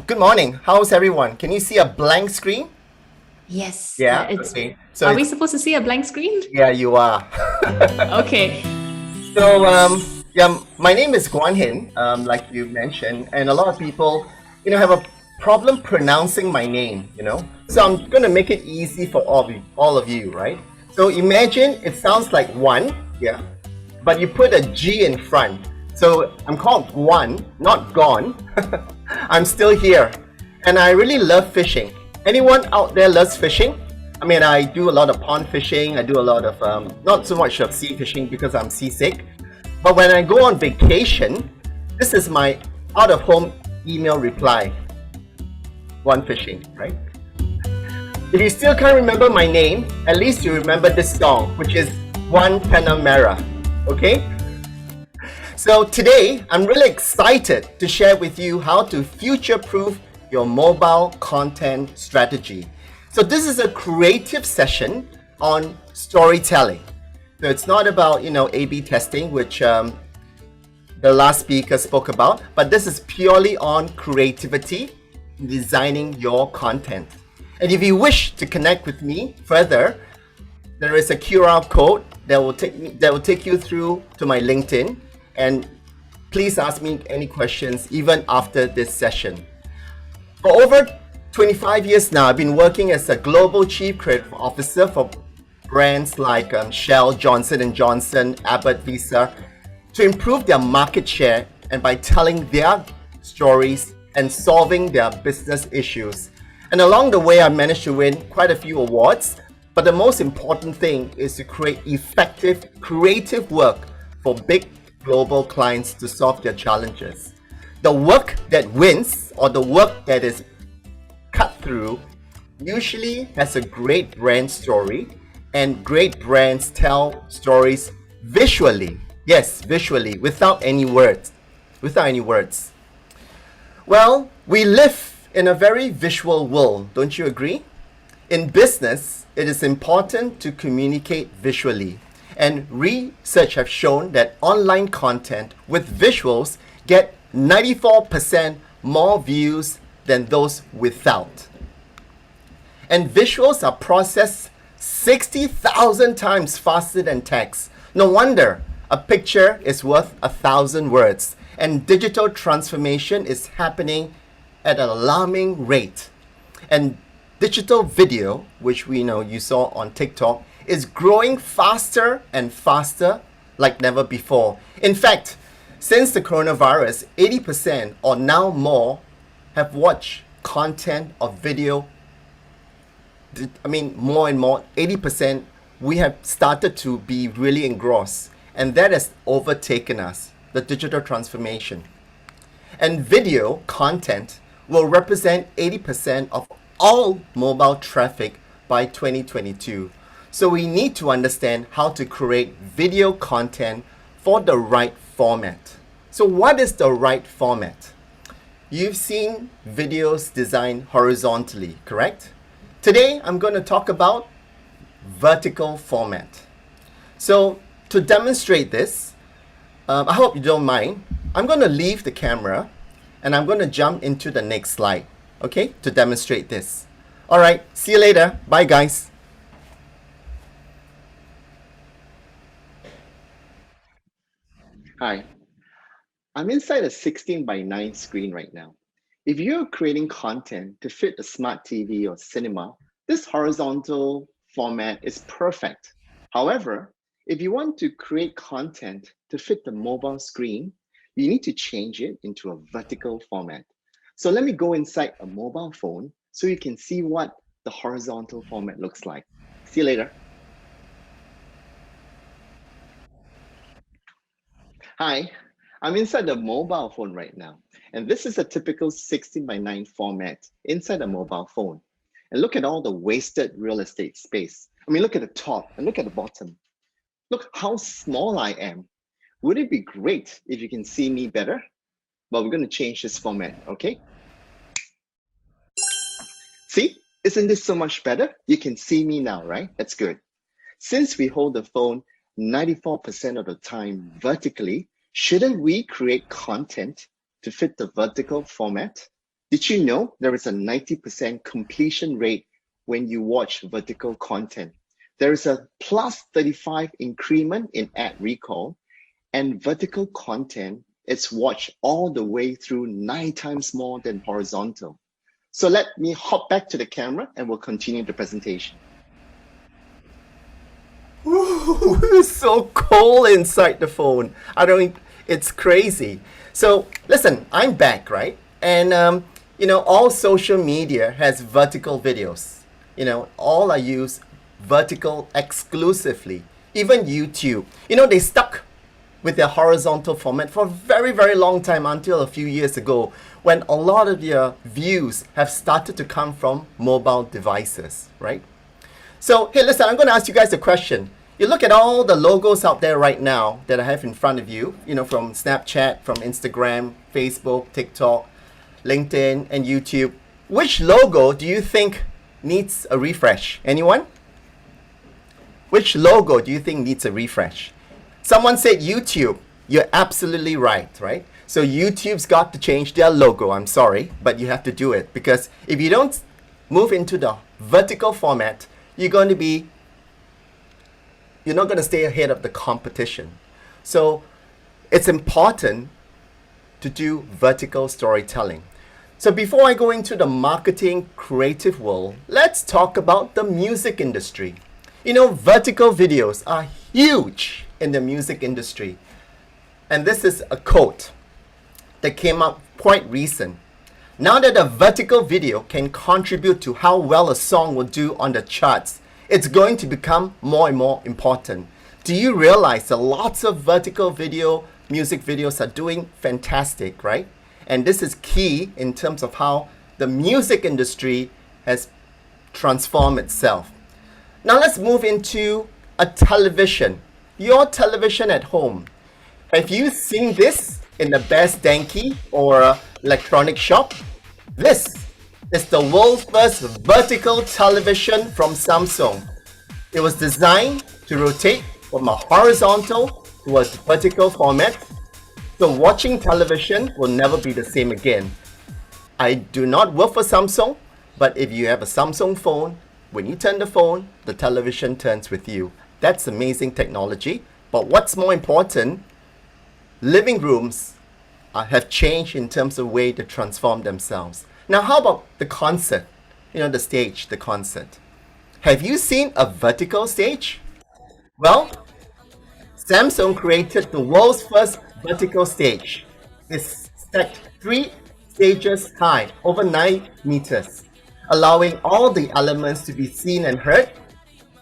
Good morning. How's everyone? Can you see a blank screen? Yes, Yeah. it's. Okay. So Are we it's supposed to see a blank screen? yeah, you are. Okay. So yeah, my name is Guan, like you mentioned, and a lot of people, have a problem pronouncing my name. So I'm gonna make it easy for all of you, right? So imagine it sounds like one, yeah, but you put a G in front. So I'm called Guan, not gone. I'm still here, and I really love fishing. Anyone out there loves fishing? I mean, I do a lot of pond fishing. I do a lot of not so much of sea fishing because I'm seasick. But when I go on vacation, this is my out-of-home email reply. One fishing, right? If you still can't remember my name, at least you remember this song, which is One Panamera. Okay? So today, I'm really excited to share with you how to future-proof your mobile content strategy. So this is a creative session on storytelling. So it's not about, A/B testing, which the last speaker spoke about, but this is purely on creativity, designing your content. And if you wish to connect with me further, there is a QR code that will take you through to my LinkedIn, and please ask me any questions even after this session. For over 25 years now, I've been working as a global chief creative officer for brands like Shell, Johnson & Johnson, Abbott, Visa, to improve their market share and by telling their stories and solving their business issues. And along the way, I managed to win quite a few awards, but the most important thing is to create effective, creative work for big global clients to solve their challenges. The work that wins, or the work that is cut through, usually has a great brand story, and great brands tell stories visually. Yes, visually, without any words. Without any words. Well, we live in a very visual world, don't you agree? In business, it is important to communicate visually. And research have shown that online content with visuals get 94% more views than those without. And visuals are processed 60,000 times faster than text. No wonder a picture is worth 1,000 words, and digital transformation is happening at an alarming rate. And digital video, which we know you saw on TikTok, is growing faster and faster like never before. In fact, since the coronavirus, 80% or now more have watched content of video. I mean, more and more, 80%, we have started to be really engrossed. And that has overtaken us, the digital transformation. And video content will represent 80% of all mobile traffic by 2022. So we need to understand how to create video content for the right format. So what is the right format? You've seen videos designed horizontally, correct? Today, I'm going to talk about vertical format. So to demonstrate this, I hope you don't mind, I'm going to leave the camera and I'm going to jump into the next slide, okay, to demonstrate this. All right, see you later. Bye, guys. Hi, I'm inside a 16 by 9 screen right now. If you're creating content to fit a smart TV or cinema, this horizontal format is perfect. However, if you want to create content to fit the mobile screen, you need to change it into a vertical format. So let me go inside a mobile phone so you can see what the horizontal format looks like. See you later. Hi, I'm inside the mobile phone right now. And this is a typical 16 by 9 format inside a mobile phone. And look at all the wasted real estate space. I mean, look at the top and look at the bottom. Look how small I am. Would it be great if you can see me better? Well, we're going to change this format, okay? See, isn't this so much better? You can see me now, right? That's good. Since we hold the phone 94% of the time vertically, shouldn't we create content to fit the vertical format? Did you know there is a 90% completion rate when you watch vertical content? There is a plus 35 increment in ad recall, and vertical content is watched all the way through 9 times more than horizontal. So let me hop back to the camera and we'll continue the presentation. Ooh, it's so cold inside the phone. It's crazy. So listen, I'm back, right? And all social media has vertical videos. All I use vertical exclusively. Even YouTube. They stuck with their horizontal format for a very, very long time until a few years ago when a lot of their views have started to come from mobile devices, right? So, hey, listen, I'm going to ask you guys a question. You look at all the logos out there right now that I have in front of you, from Snapchat, from Instagram, Facebook, TikTok, LinkedIn, and YouTube. Which logo do you think needs a refresh? Anyone? Which logo do you think needs a refresh? Someone said YouTube. You're absolutely right? So YouTube's got to change their logo. I'm sorry, but you have to do it because if you don't move into the vertical format, you're not going to stay ahead of the competition. So it's important to do vertical storytelling. So before I go into the marketing creative world, let's talk about the music industry. Vertical videos are huge in the music industry. And this is a quote that came up quite recent. Now that a vertical video can contribute to how well a song will do on the charts, it's going to become more and more important. Do you realize that lots of vertical music videos are doing fantastic, right? And this is key in terms of how the music industry has transformed itself. Now let's move into a television. Your television at home. Have you seen this in the Best Denki or electronic shop? This is the world's first vertical television from Samsung. It was designed to rotate from a horizontal to a vertical format, so watching television will never be the same again. I do not work for Samsung, but if you have a Samsung phone, when you turn the phone, the television turns with you. That's amazing technology. But what's more important, living rooms have changed in terms of the way they transform themselves. Now, how about the concert? The stage, the concert. Have you seen a vertical stage? Well, Samsung created the world's first vertical stage. It's stacked 3 stages high, over 9 meters, allowing all the elements to be seen and heard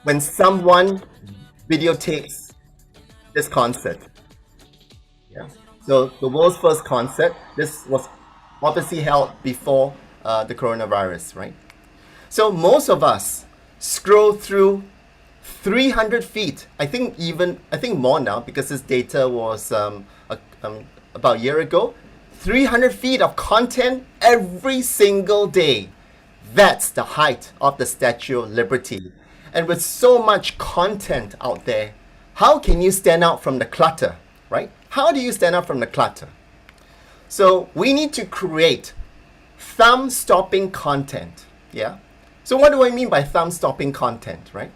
when someone videotapes this concert. Yeah. So the world's first concert, this was obviously held before the coronavirus, right? So most of us scroll through 300 feet. I think more now because this data was about a year ago. 300 feet of content every single day. That's the height of the Statue of Liberty. And with so much content out there, how can you stand out from the clutter, right? How do you stand out from the clutter? So we need to create thumb-stopping content, yeah? So what do I mean by thumb-stopping content, right?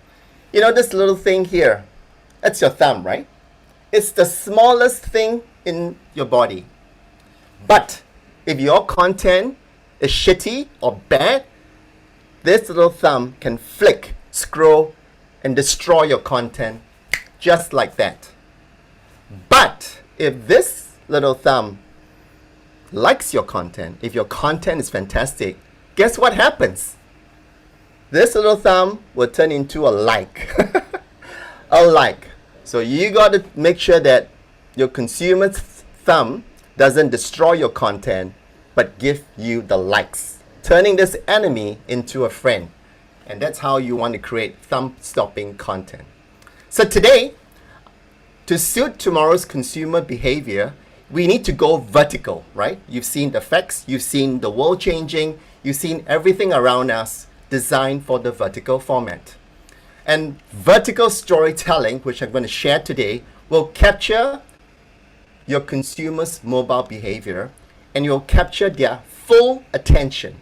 This little thing here, that's your thumb, right? It's the smallest thing in your body. But if your content is shitty or bad, this little thumb can flick, scroll, and destroy your content just like that. But if this little thumb likes your content, if your content is fantastic, guess what happens? This little thumb will turn into a like. A like. So you got to make sure that your consumer's thumb doesn't destroy your content, but give you the likes, turning this enemy into a friend. And that's how you want to create thumb-stopping content. So today, to suit tomorrow's consumer behavior, we need to go vertical, right? You've seen the facts, you've seen the world changing, you've seen everything around us designed for the vertical format. And vertical storytelling, which I'm going to share today, will capture your consumer's mobile behavior and you'll capture their full attention.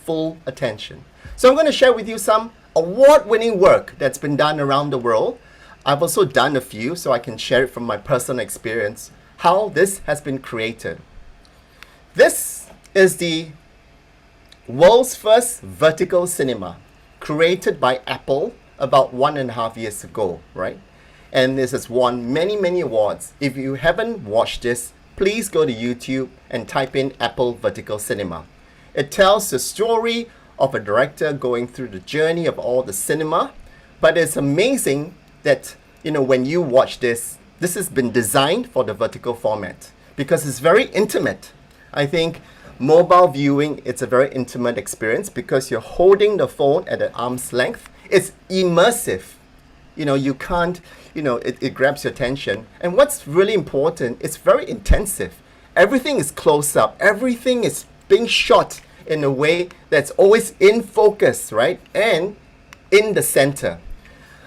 Full attention. So I'm going to share with you some award-winning work that's been done around the world. I've also done a few, so I can share it from my personal experience, how this has been created. This is the world's first vertical cinema, created by Apple about 1.5 years ago, right? And this has won many, many awards. If you haven't watched this, please go to YouTube and type in Apple Vertical Cinema. It tells the story of a director going through the journey of all the cinema, but it's amazing that, when you watch this, this has been designed for the vertical format because it's very intimate. I think mobile viewing, it's a very intimate experience because you're holding the phone at an arm's length. It's immersive. You can't, it grabs your attention. And what's really important, it's very intensive. Everything is close up. Everything is being shot in a way that's always in focus, right? And in the center.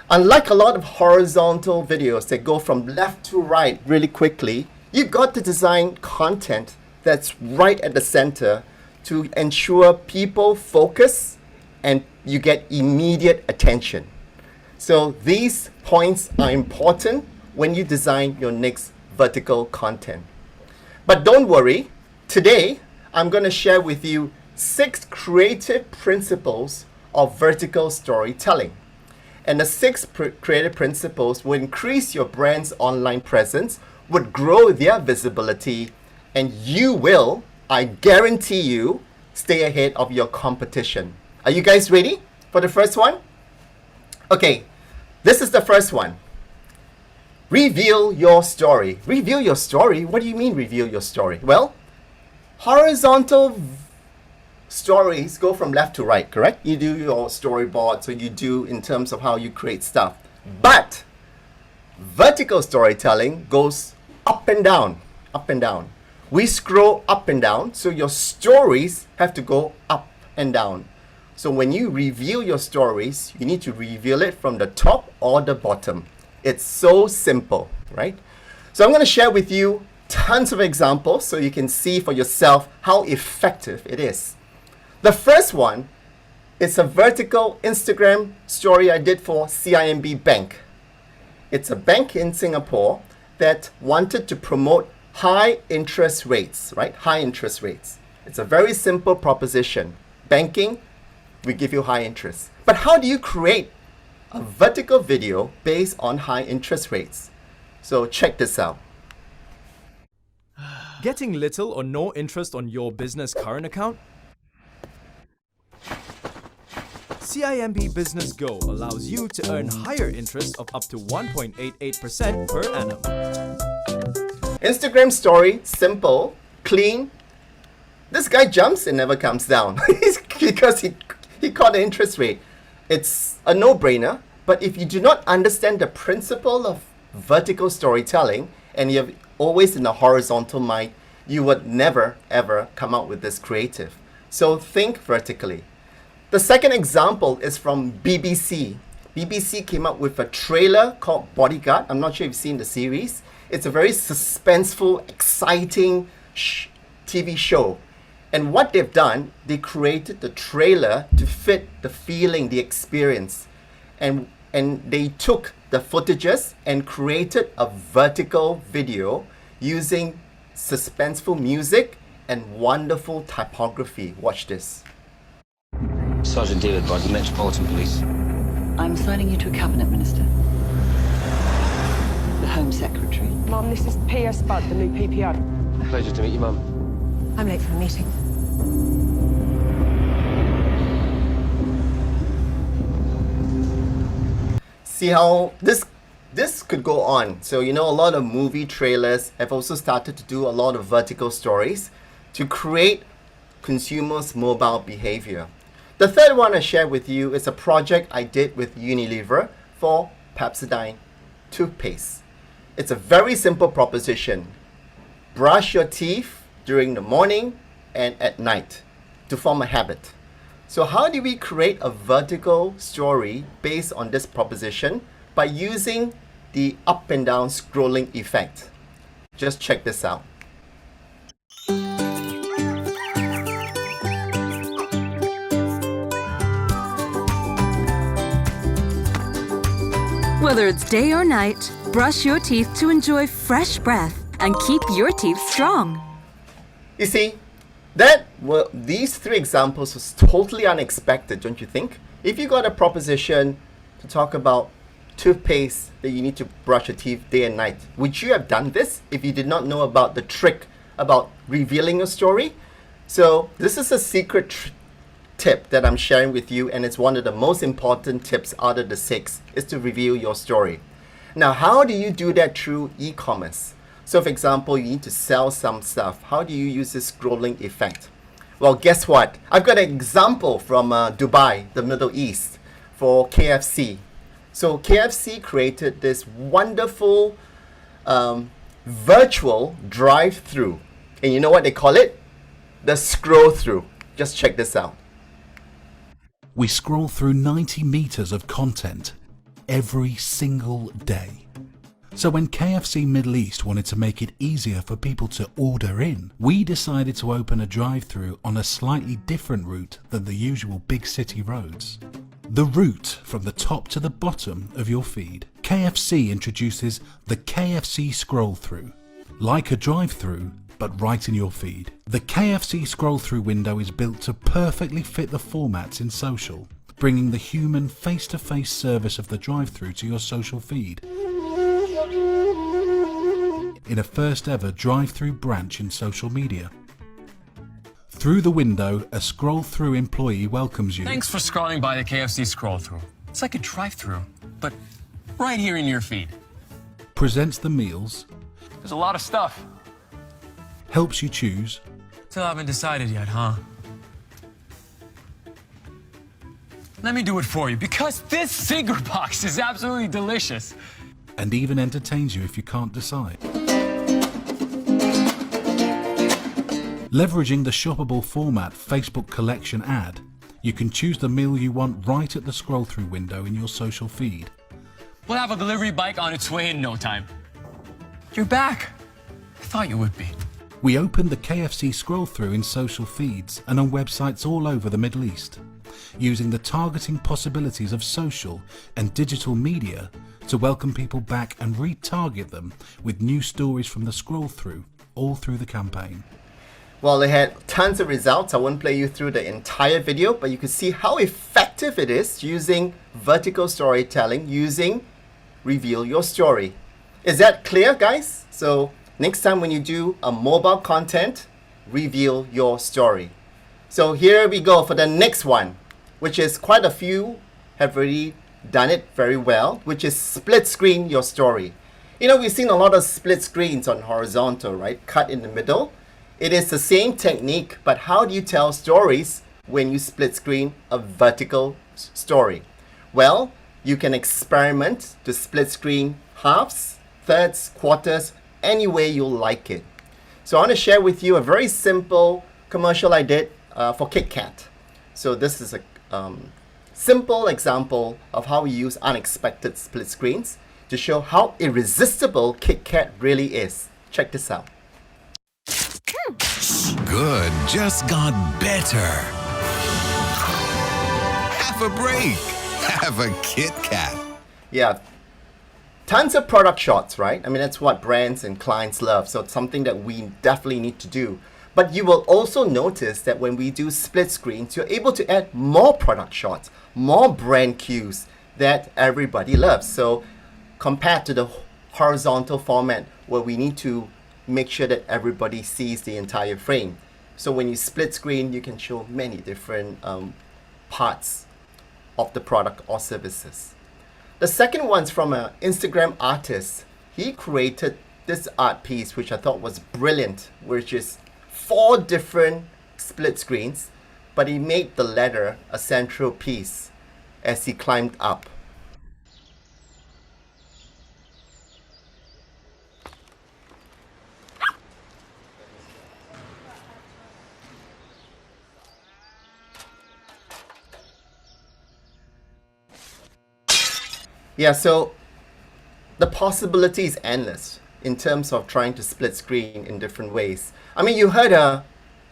Unlike a lot of horizontal videos that go from left to right really quickly, you got to design content that's right at the center to ensure people focus and you get immediate attention. So these points are important when you design your next vertical content. But don't worry, today I'm going to share with you 6 creative principles of vertical storytelling. And the 6 creative principles will increase your brand's online presence, would grow their visibility, and you will, I guarantee you, stay ahead of your competition. Are you guys ready for the first one? Okay, this is the first one. Reveal your story. Reveal your story? What do you mean reveal your story? Well, horizontal stories go from left to right, correct? You do your storyboard, so you do in terms of how you create stuff. But vertical storytelling goes up and down, up and down. We scroll up and down, so your stories have to go up and down. So when you reveal your stories, you need to reveal it from the top or the bottom. It's so simple, right? So I'm going to share with you tons of examples so you can see for yourself how effective it is. The first one is a vertical Instagram story I did for CIMB Bank. It's a bank in Singapore that wanted to promote high interest rates, right? High interest rates. It's a very simple proposition. Banking, we give you high interest. But how do you create a vertical video based on high interest rates? So check this out. Getting little or no interest on your business current account? CIMB Business Go allows you to earn higher interest of up to 1.88% per annum. Instagram story, simple, clean. This guy jumps and never comes down because he caught the interest rate. It's a no-brainer, but if you do not understand the principle of vertical storytelling and you're always in a horizontal mind, you would never ever come out with this creative. So think vertically. The second example is from BBC. BBC came up with a trailer called Bodyguard. I'm not sure if you've seen the series. It's a very suspenseful, exciting TV show. And what they've done, they created the trailer to fit the feeling, the experience. And they took the footages and created a vertical video using suspenseful music and wonderful typography. Watch this. Sergeant David Budd, Metropolitan Police. I'm assigning you to a cabinet minister. The Home Secretary. Mum, this is P.S. Budd, the new PPO. Pleasure to meet you, Mum. I'm late for the meeting. See how this could go on. So a lot of movie trailers have also started to do a lot of vertical stories to create consumers' mobile behavior. The third one I share with you is a project I did with Unilever for Pepsodent toothpaste. It's a very simple proposition. Brush your teeth during the morning and at night to form a habit. So how do we create a vertical story based on this proposition? By using the up and down scrolling effect. Just check this out. Whether it's day or night, brush your teeth to enjoy fresh breath and keep your teeth strong. You see, these three examples was totally unexpected, don't you think? If you got a proposition to talk about toothpaste that you need to brush your teeth day and night, would you have done this if you did not know about the trick about revealing a story? So this is a secret tip that I'm sharing with you, and it's one of the most important tips out of the 6, is to reveal your story. Now, how do you do that through e-commerce? So for example, you need to sell some stuff. How do you use this scrolling effect? Well, guess what? I've got an example from Dubai, the Middle East, for KFC. So KFC created this wonderful virtual drive-through. And you know what they call it? The scroll-through. Just check this out. We scroll through 90 meters of content every single day. So when KFC Middle East wanted to make it easier for people to order in, we decided to open a drive-through on a slightly different route than the usual big city roads. The route from the top to the bottom of your feed. KFC introduces the KFC scroll-through, like a drive-through, but right in your feed. The KFC scroll-through window is built to perfectly fit the formats in social, bringing the human face-to-face service of the drive-through to your social feed. In a first ever drive-through branch in social media. Through the window, a scroll-through employee welcomes you. Thanks for scrolling by the KFC scroll-through. It's like a drive-through, but right here in your feed. Presents the meals. There's a lot of stuff. Helps you choose. Still haven't decided yet, huh? Let me do it for you, because this cigar box is absolutely delicious. And even entertains you if you can't decide. Leveraging the shoppable format Facebook collection ad, you can choose the meal you want right at the scroll-through window in your social feed. We'll have a delivery bike on its way in no time. You're back. I thought you would be. We opened the KFC scroll-through in social feeds and on websites all over the Middle East, using the targeting possibilities of social and digital media to welcome people back and retarget them with new stories from the scroll-through all through the campaign. Well, they had tons of results. I won't play you through the entire video, but you can see how effective it is using vertical storytelling, using Reveal Your Story. Is that clear, guys? So next time when you do a mobile content, reveal your story. So here we go for the next one, which is quite a few have already done it very well, which is split screen your story. You know, we've seen a lot of split screens on horizontal, right? Cut in the middle. It is the same technique, but how do you tell stories when you split screen a vertical story? Well, you can experiment to split screen halves, thirds, quarters, any way you like it. So I want to share with you a very simple commercial I did for Kit Kat. So this is a simple example of how we use unexpected split screens to show how irresistible Kit Kat really is. Check this out. Good just got better. Have a break. Have a Kit Kat. Yeah, tons of product shots, right? I mean, that's what brands and clients love. So it's something that we definitely need to do. But you will also notice that when we do split screens, you're able to add more product shots, more brand cues that everybody loves. So compared to the horizontal format where we need to make sure that everybody sees the entire frame. So when you split screen, you can show many different parts of the product or services. The second one's from an Instagram artist. He created this art piece, which I thought was brilliant, which is 4 different split screens, but he made the ladder a central piece as he climbed up. Yeah, so the possibility is endless in terms of trying to split screen in different ways. I mean, you heard a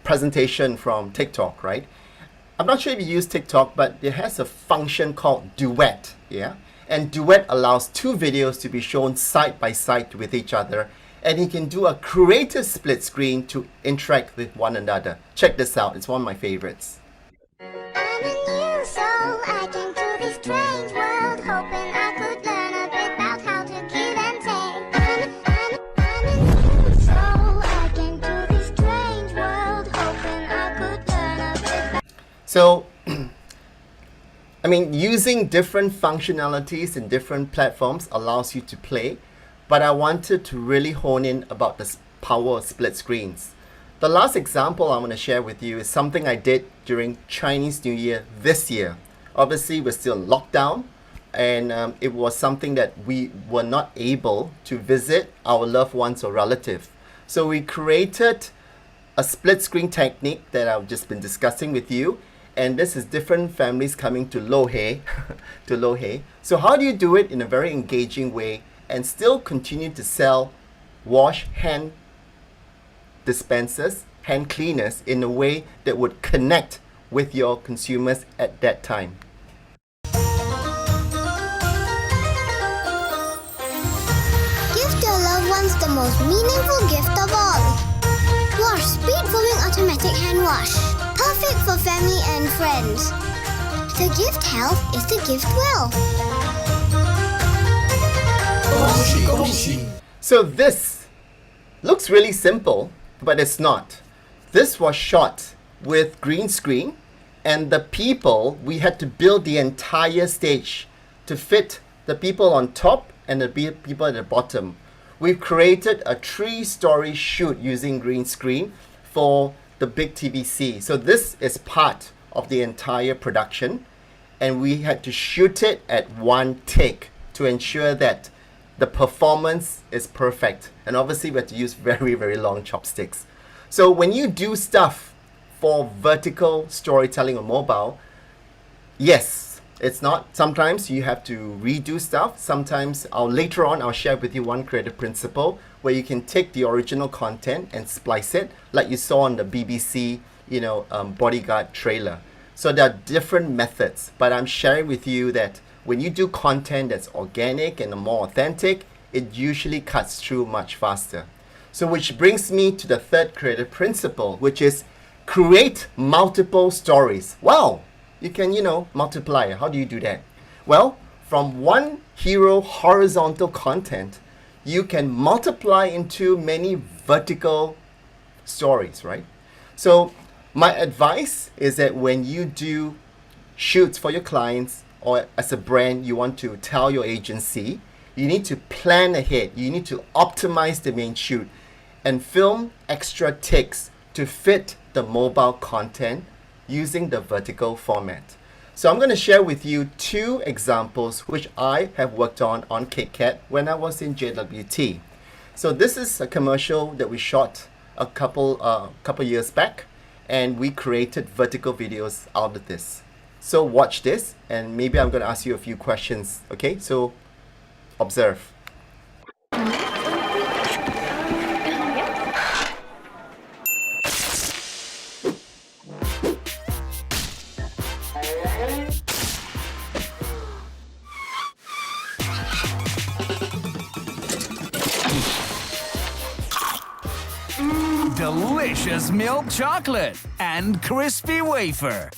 presentation from TikTok, right? I'm not sure if you use TikTok, but it has a function called duet, yeah? And Duet allows two videos to be shown side by side with each other, and you can do a creative split screen to interact with one another. Check this out, it's one of my favorites. I'm a new soul, I came to this strange world, hoping I could learn a bit about how to give and take. I'm a new soul, I came to this strange world, hoping I could learn a bit about... So, I mean, using different functionalities in different platforms allows you to play, but I wanted to really hone in about the power of split screens. The last example I want to share with you is something I did during Chinese New Year this year. Obviously, we're still in lockdown, and it was something that we were not able to visit our loved ones or relatives. So we created a split screen technique that I've just been discussing with you, and this is different families coming to Lohe, to Lohe. So how do you do it in a very engaging way and still continue to sell wash hand dispensers, hand cleaners in a way that would connect with your consumers at that time? Give your loved ones the most meaningful gift of all. Wash Speed Foaming Automatic Hand Wash. Perfect for family and friends. The gift health is the gift wealth. So this looks really simple, but it's not. This was shot with green screen, and the people, we had to build the entire stage to fit the people on top and the people at the bottom. We've created a 3-story shoot using green screen for the big TVC. So this is part of the entire production, and we had to shoot it at one take to ensure that the performance is perfect. And obviously we had to use very, very long chopsticks. So when you do stuff for vertical storytelling on mobile, yes, it's not. Sometimes you have to redo stuff. Sometimes later on I'll share with you one creative principle where you can take the original content and splice it, like you saw on the BBC, Bodyguard trailer. So there are different methods, but I'm sharing with you that when you do content that's organic and more authentic, it usually cuts through much faster. So which brings me to the third creative principle, which is create multiple stories. Wow, you can, multiply. How do you do that? Well, from one hero horizontal content, you can multiply into many vertical stories, right? So my advice is that when you do shoots for your clients, or as a brand, you want to tell your agency, you need to plan ahead. You need to optimize the main shoot and film extra takes to fit the mobile content using the vertical format. So I'm going to share with you 2 examples which I have worked on KitKat when I was in JWT. So this is a commercial that we shot a couple years back, and we created vertical videos out of this. So watch this, and maybe I'm going to ask you a few questions, okay? So observe. Delicious milk chocolate and crispy wafer.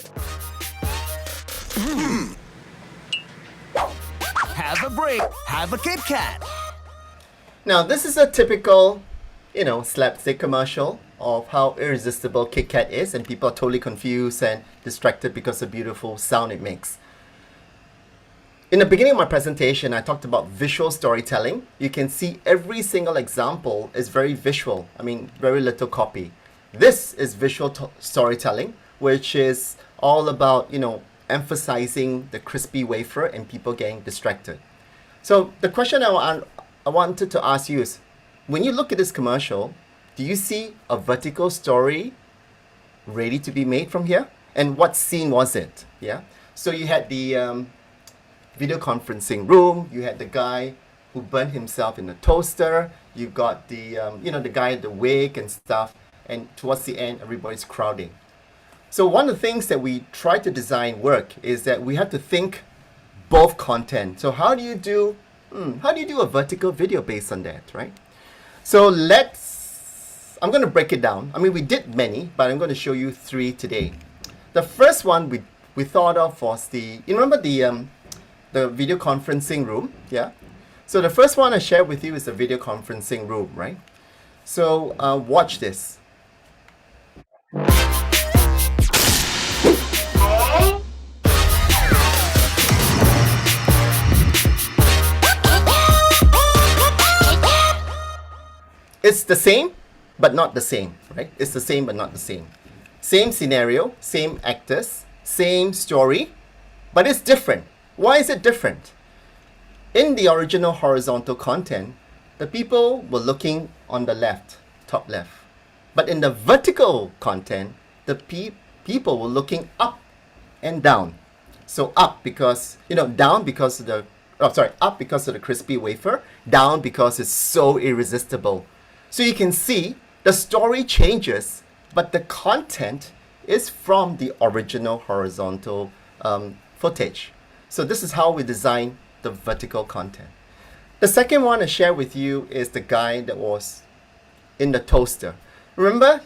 Have a break. Have a Kit Kat. Now this is a typical, slapstick commercial of how irresistible KitKat is, and people are totally confused and distracted because of the beautiful sound it makes. In the beginning of my presentation, I talked about visual storytelling. You can see every single example is very visual. I mean, very little copy. This is visual storytelling, which is all about, emphasizing the crispy wafer and people getting distracted. So the question I wanted to ask you is, when you look at this commercial, do you see a vertical story ready to be made from here? And what scene was it? Yeah. So you had the video conferencing room. You had the guy who burned himself in a toaster. You got the the guy at the wake and stuff. And towards the end, everybody's crowding. So one of the things that we try to design work is that we have to think both content. So how do you do a vertical video based on that, right? So I'm going to break it down. I mean, we did many, but I'm going to show you 3 today. The first one we thought of was you remember the video conferencing room, yeah? So the first one I shared with you is the video conferencing room, right? So watch this. It's the same, but not the same, right? It's the same, but not the same. Same scenario, same actors, same story, but it's different. Why is it different? In the original horizontal content, the people were looking on the left, top left. But in the vertical content, the people were looking up and down. So up because, down because of up because of the crispy wafer, down because it's so irresistible. So you can see the story changes, but the content is from the original horizontal footage. So this is how we design the vertical content. The second one I share with you is the guy that was in the toaster. Remember,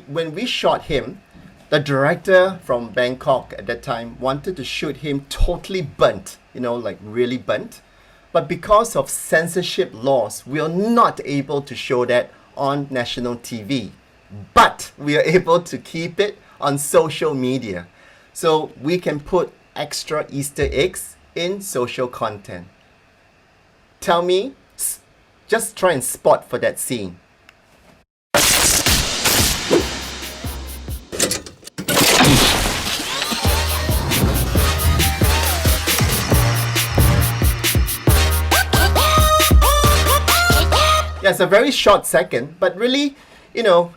when we shot him, the director from Bangkok at that time wanted to shoot him totally burnt, like really burnt. But because of censorship laws, we are not able to show that on national TV. But we are able to keep it on social media. So we can put extra Easter eggs in social content. Tell me, just try and spot for that scene. Yeah, it's a very short second, but really,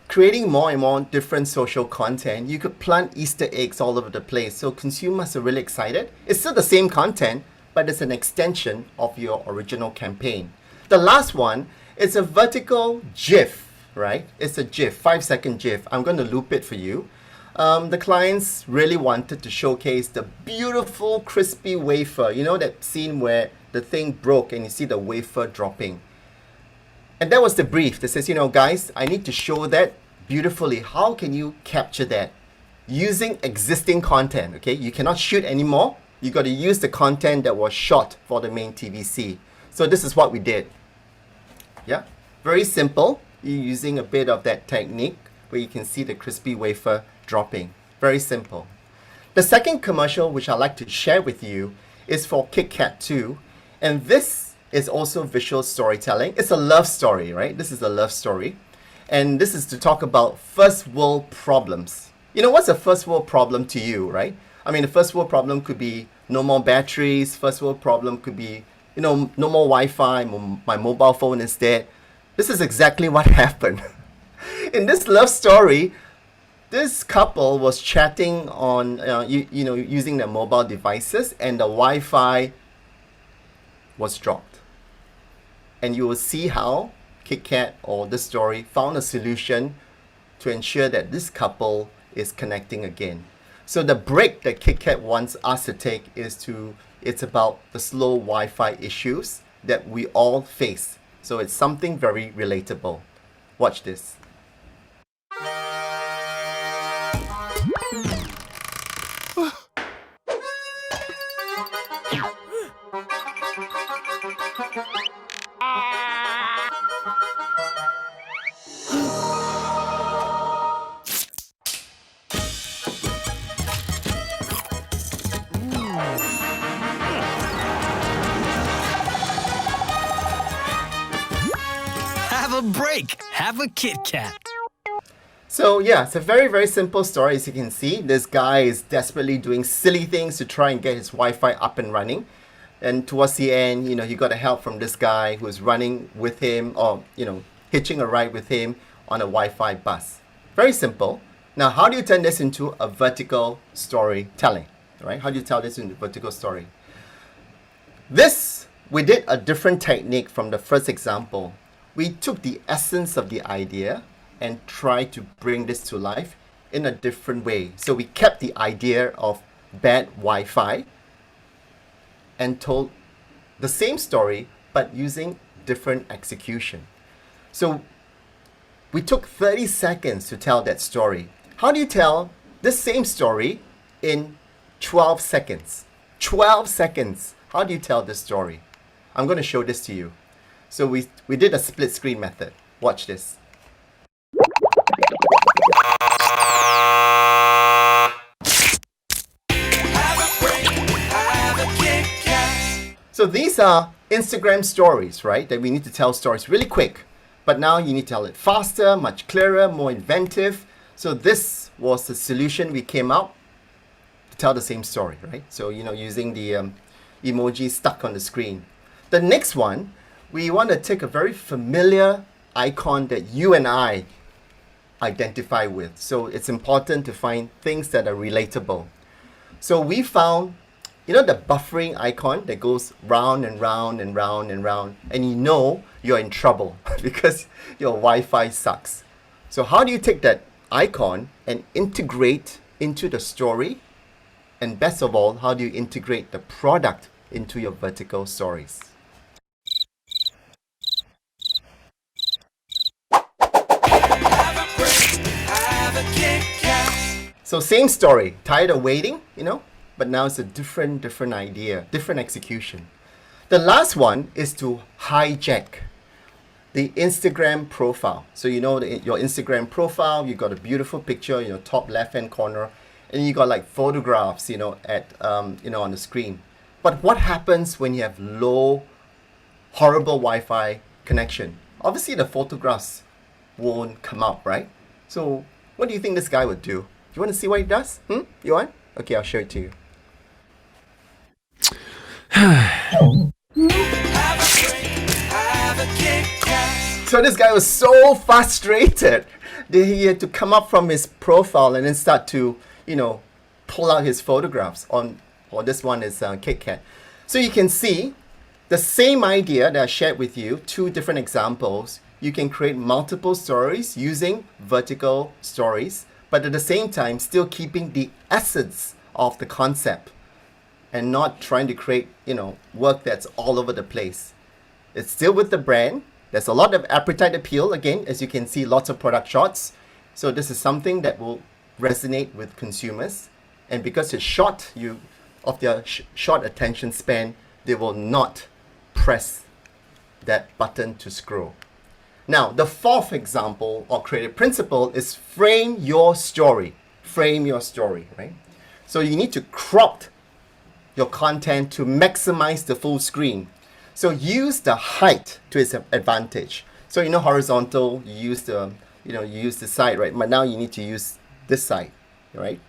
creating more and more different social content, you could plant Easter eggs all over the place. So consumers are really excited. It's still the same content, but it's an extension of your original campaign. The last one is a vertical GIF, right? It's a GIF, 5-second GIF. I'm going to loop it for you. The clients really wanted to showcase the beautiful crispy wafer. You know that scene where the thing broke and you see the wafer dropping. And that was the brief that says, guys, I need to show that beautifully. How can you capture that? Using existing content, okay? You cannot shoot anymore. You got to use the content that was shot for the main TVC. So this is what we did. Yeah, very simple. You're using a bit of that technique where you can see the crispy wafer dropping. Very simple. The second commercial which I'd like to share with you is for Kit Kat 2. And this is also visual storytelling. It's a love story, right? This is a love story. And this is to talk about first world problems. What's a first world problem to you, right? I mean, the first world problem could be no more batteries. First world problem could be, no more Wi-Fi, my mobile phone is dead. This is exactly what happened. In this love story, this couple was chatting on, using their mobile devices, and the Wi-Fi was dropped. And you will see how Kit Kat or the story found a solution to ensure that this couple is connecting again. So the break that Kit Kat wants us to take it's about the slow Wi-Fi issues that we all face. So it's something very relatable. Watch this. Have a break. Have a Kit Kat. So yeah, it's a very, very simple story. As you can see, this guy is desperately doing silly things to try and get his Wi-Fi up and running. And towards the end, he got a help from this guy who's running with him, or, hitching a ride with him on a Wi-Fi bus. Very simple. Now, how do you turn this into a vertical storytelling, right? How do you tell this into vertical story? We did a different technique from the first example. We took the essence of the idea and tried to bring this to life in a different way. So we kept the idea of bad Wi-Fi, and told the same story but using different execution. So we took 30 seconds to tell that story. How do you tell this same story in 12 seconds? 12 seconds. How do you tell this story? I'm going to show this to you. So we did a split screen method. Watch this. So these are Instagram stories, right? That we need to tell stories really quick. But now you need to tell it faster, much clearer, more inventive. So this was the solution we came out to tell the same story, right? So, using the emoji stuck on the screen. The next one, we want to take a very familiar icon that you and I identify with. So it's important to find things that are relatable. So we found, the buffering icon that goes round and round and round and round, and you're in trouble because your Wi-Fi sucks. So how do you take that icon and integrate into the story? And best of all, how do you integrate the product into your vertical stories? So same story, tired of waiting, but now it's a different idea, different execution. The last one is to hijack the Instagram profile. So your Instagram profile, you got a beautiful picture in your top left-hand corner, and you got like photographs, on the screen. But what happens when you have low, horrible Wi-Fi connection? Obviously, the photographs won't come up, right? So what do you think this guy would do? You want to see what he does? You want? Okay, I'll show it to you. So this guy was so frustrated that he had to come up from his profile and then start to, pull out his photographs this one is Kit Kat. So you can see the same idea that I shared with you, two different examples. You can create multiple stories using vertical stories, but at the same time still keeping the essence of the concept and not trying to create, work that's all over the place. It's still with the brand. There's a lot of appetite appeal. Again, as you can see, lots of product shots. So this is something that will resonate with consumers. And because it's short, of their short attention span, they will not press that button to scroll. Now, the fourth example or creative principle is frame your story. Frame your story, right? So you need to crop your content to maximize the full screen. So use the height to its advantage. So horizontal, you use the side, right? But now you need to use this side, right?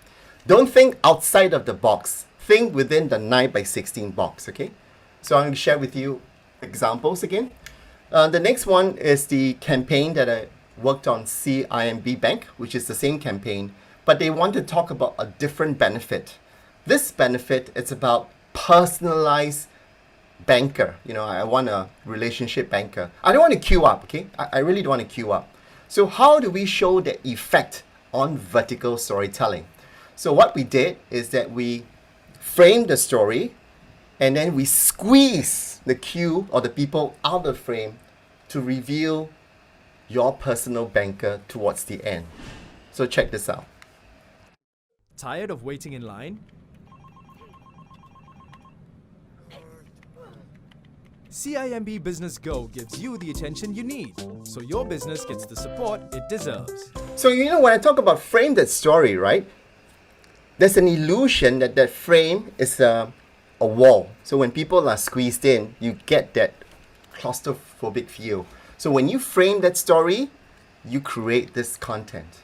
Don't think outside of the box. Think within the 9x16 box, okay? So I'm going to share with you examples again. The next one is the campaign that I worked on, CIMB Bank, which is the same campaign, but they want to talk about a different benefit. This benefit, it's about personalized banker. I want a relationship banker. I don't want to queue up, okay? I really don't want to queue up. So how do we show the effect on vertical storytelling? So what we did is that we framed the story and then we squeeze the queue or the people out of the frame to reveal your personal banker towards the end. So check this out. Tired of waiting in line? CIMB Business Go gives you the attention you need, so your business gets the support it deserves. So when I talk about frame that story, right? There's an illusion that that frame is a wall. So when people are squeezed in, you get that claustrophobic feel. So when you frame that story, you create this content.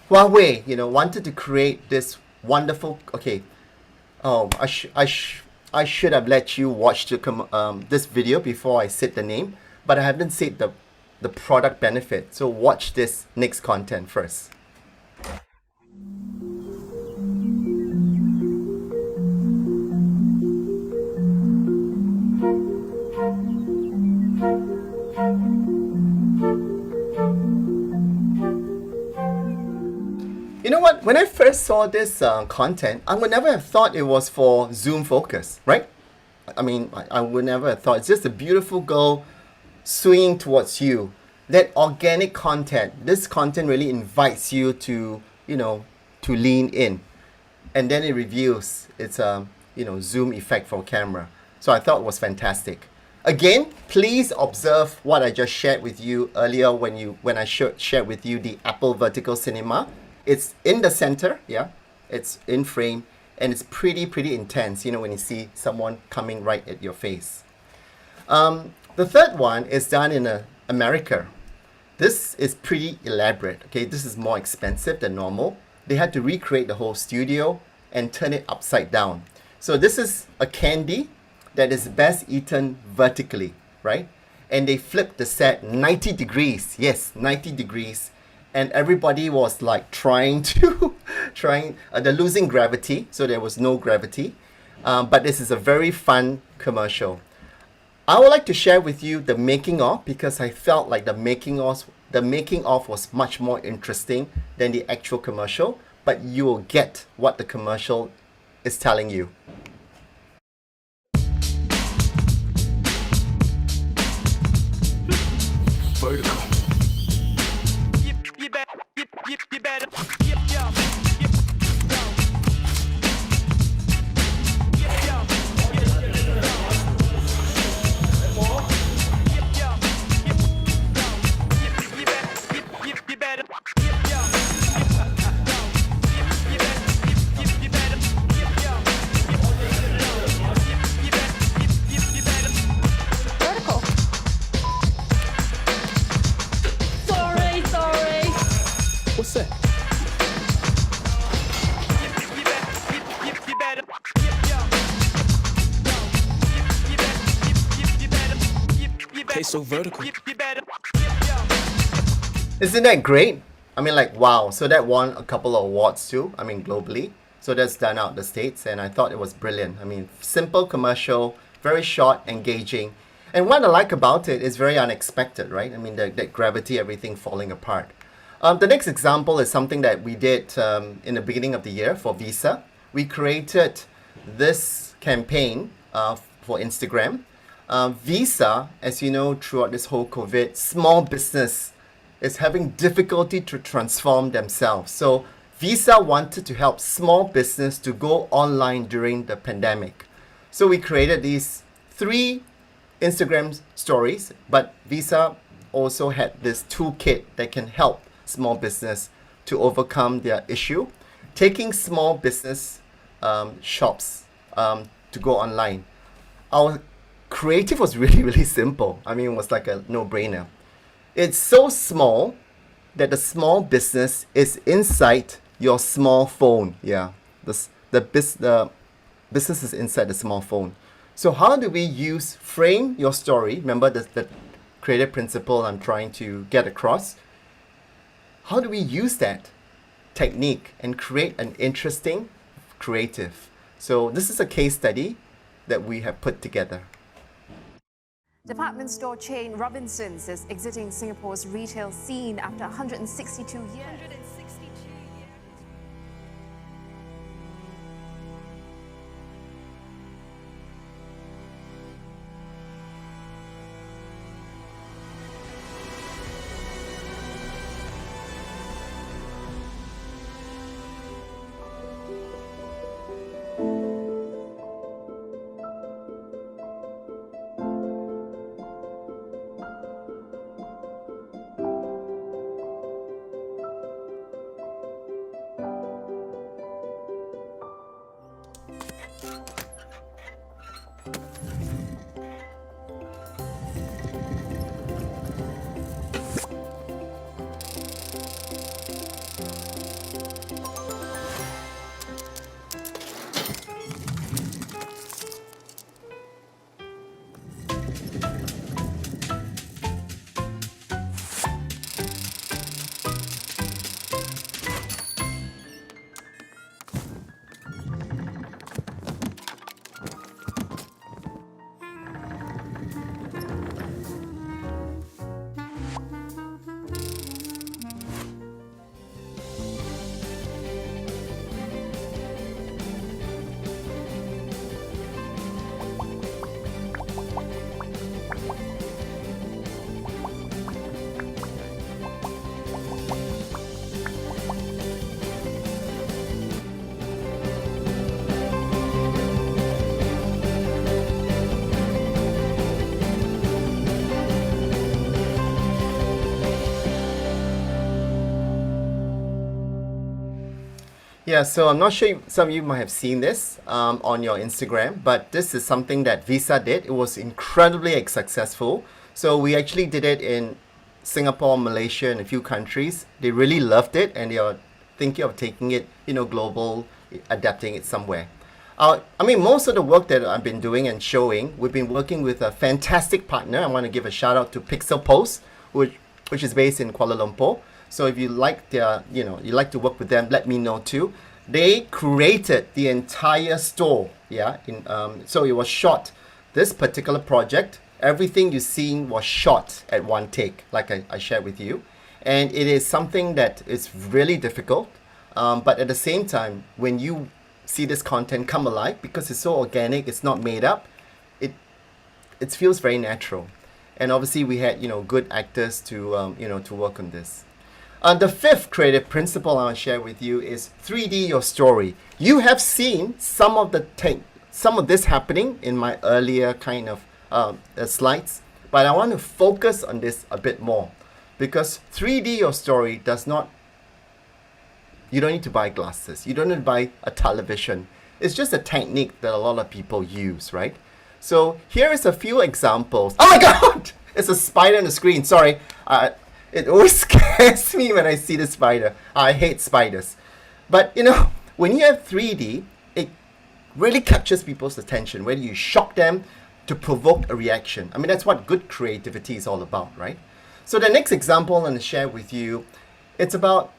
Huawei, wanted to create this wonderful. Okay, I should have let you watch this video before I said the name, but I haven't said the product benefit. So watch this next content first. You know what? When I first saw this content, I would never have thought it was for Zoom focus, right? I mean, I would never have thought. It's just a beautiful girl swinging towards you. That organic content, this content really invites you to, to lean in. And then it reveals it's a, zoom effect for camera. So I thought it was fantastic. Again, please observe what I just shared with you earlier when I shared with you the Apple vertical cinema. It's in the center, yeah. It's in frame, and it's pretty intense, when you see someone coming right at your face. The third one is done in America. This is pretty elaborate, okay? This is more expensive than normal. They had to recreate the whole studio and turn it upside down. So this is a candy that is best eaten vertically, right? And they flipped the set 90 degrees. Yes, 90 degrees. And everybody was like they're losing gravity, so there was no gravity. But this is a very fun commercial. I would like to share with you the making of, because I felt like the making of was much more interesting than the actual commercial, but you will get what the commercial is telling you. Vertical. What's that? Okay, so vertical. Isn't that great? I mean, like, wow. So that won a couple of awards too, I mean, globally. So that's done out the States, and I thought it was brilliant. I mean, simple commercial, very short, engaging. And what I like about it is very unexpected, right? I mean, that gravity, everything falling apart. The next example is something that we did in the beginning of the year for Visa. We created this campaign for Instagram. Visa, as you know, throughout this whole COVID, small business is having difficulty to transform themselves. So Visa wanted to help small business to go online during the pandemic. So we created these 3 Instagram stories, but Visa also had this toolkit that can help small business to overcome their issue, taking small business shops to go online. Our creative was really simple. I mean, it was like a no-brainer. It's so small that the small business is inside your small phone. Yeah, the business is inside the small phone. So how do we frame your story? Remember the creative principle I'm trying to get across. How do we use that technique and create an interesting creative? So this is a case study that we have put together. Department store chain Robinsons is exiting Singapore's retail scene after 162 years. Yeah, so I'm not sure some of you might have seen this on your Instagram, but this is something that Visa did. It was incredibly successful. So we actually did it in Singapore, Malaysia, and a few countries. They really loved it, and they are thinking of taking it, global, adapting it somewhere. I mean, most of the work that I've been doing and showing, we've been working with a fantastic partner. I want to give a shout out to Pixel Post, which is based in Kuala Lumpur. So if you like their, you like to work with them, let me know too. They created the entire store. Yeah. So it was shot. This particular project, everything you've seen was shot at one take, like I shared with you. And it is something that is really difficult. But at the same time, when you see this content come alive, because it's so organic, it's not made up, it feels very natural. And obviously we had, good actors to, to work on this. The fifth creative principle I want to share with you is 3D your story. You have seen some of this happening in my earlier kind of slides, but I want to focus on this a bit more, because 3D your story does not. You don't need to buy glasses. You don't need to buy a television. It's just a technique that a lot of people use, right? So here is a few examples. Oh my God! It's a spider on the screen. Sorry. It always scares me when I see the spider. I hate spiders. But, when you have 3D, it really captures people's attention, whether you shock them to provoke a reaction. I mean, that's what good creativity is all about, right? So the next example I'm going to share with you, it's about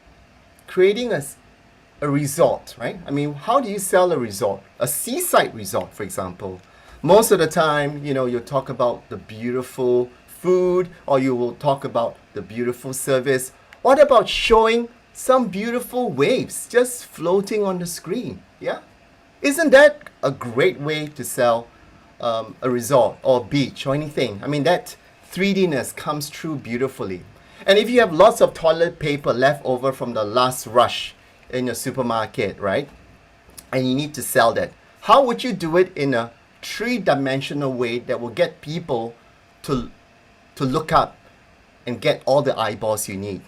creating a resort, right? I mean, how do you sell a resort? A seaside resort, for example. Most of the time, you talk about the beautiful food, or you will talk about the beautiful service. What about showing some beautiful waves just floating on the screen? Yeah? Isn't that a great way to sell a resort or a beach or anything? I mean, that 3D-ness comes through beautifully. And if you have lots of toilet paper left over from the last rush in your supermarket, right? And you need to sell that. How would you do it in a three-dimensional way that will get people to look up and get all the eyeballs you need?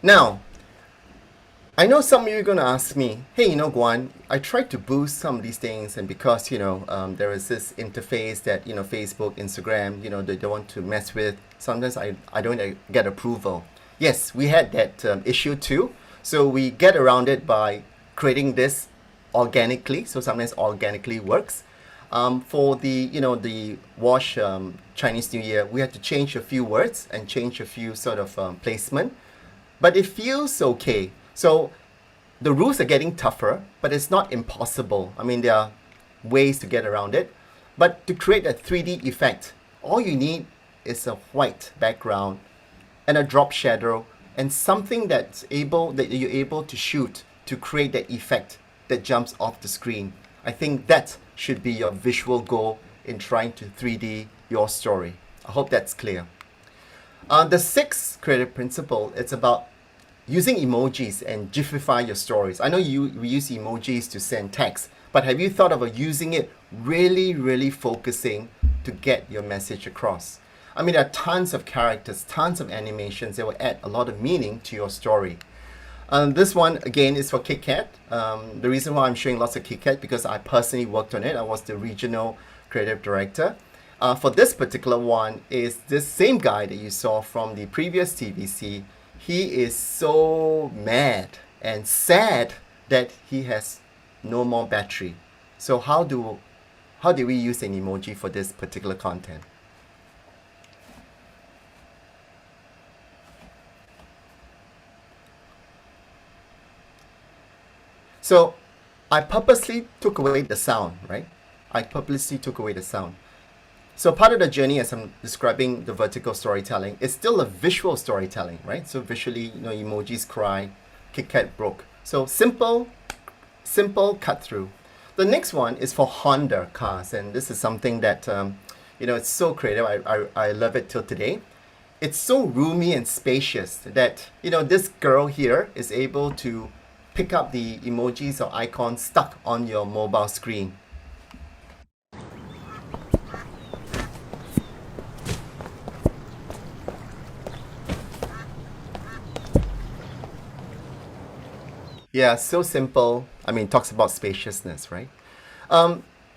Now, I know some of you are going to ask me, hey, Guan, I tried to boost some of these things, and because, there is this interface that, Facebook, Instagram, they don't want to mess with, sometimes I don't get approval. Yes, we had that issue too. So we get around it by creating this organically. So sometimes organically works. For the, the wash Chinese New Year, we had to change a few words and change a few sort of placement. But it feels okay. So the rules are getting tougher, but it's not impossible. I mean, there are ways to get around it. But to create a 3D effect, all you need is a white background and a drop shadow and something that you're able to shoot to create that effect that jumps off the screen. I think that should be your visual goal in trying to 3D your story. I hope that's clear. The sixth creative principle, it's about using emojis and gifify your stories. I know we use emojis to send text, but have you thought of using it really focusing to get your message across? I mean, there are tons of characters, tons of animations that will add a lot of meaning to your story. This one, again, is for KitKat. The reason why I'm showing lots of KitKat, because I personally worked on it. I was the regional creative director. For this particular one is this same guy that you saw from the previous TVC. He is so mad and sad that he has no more battery. So how do we use an emoji for this particular content? So I purposely took away the sound, right? I purposely took away the sound. So part of the journey, as I'm describing the vertical storytelling, is still a visual storytelling, right? So visually, emojis cry, KitKat broke. So simple cut through. The next one is for Honda cars, and this is something that, it's so creative. I love it till today. It's so roomy and spacious that, this girl here is able to pick up the emojis or icons stuck on your mobile screen. Yeah, so simple. I mean, talks about spaciousness, right?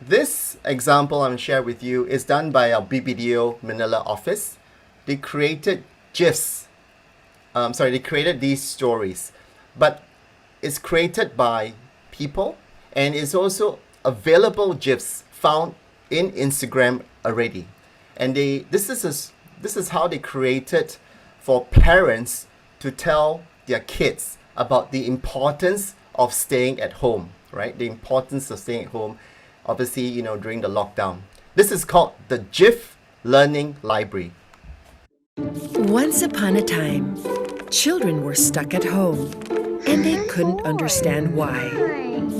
This example I'm share with you is done by our BBDO Manila office. They created GIFs. They created these stories, but it's created by people and is also available GIFs found in Instagram already. And this is how they created for parents to tell their kids about the importance of staying at home, right? The importance of staying at home, obviously, during the lockdown. This is called the GIF Learning Library. Once upon a time, children were stuck at home, and they couldn't understand why.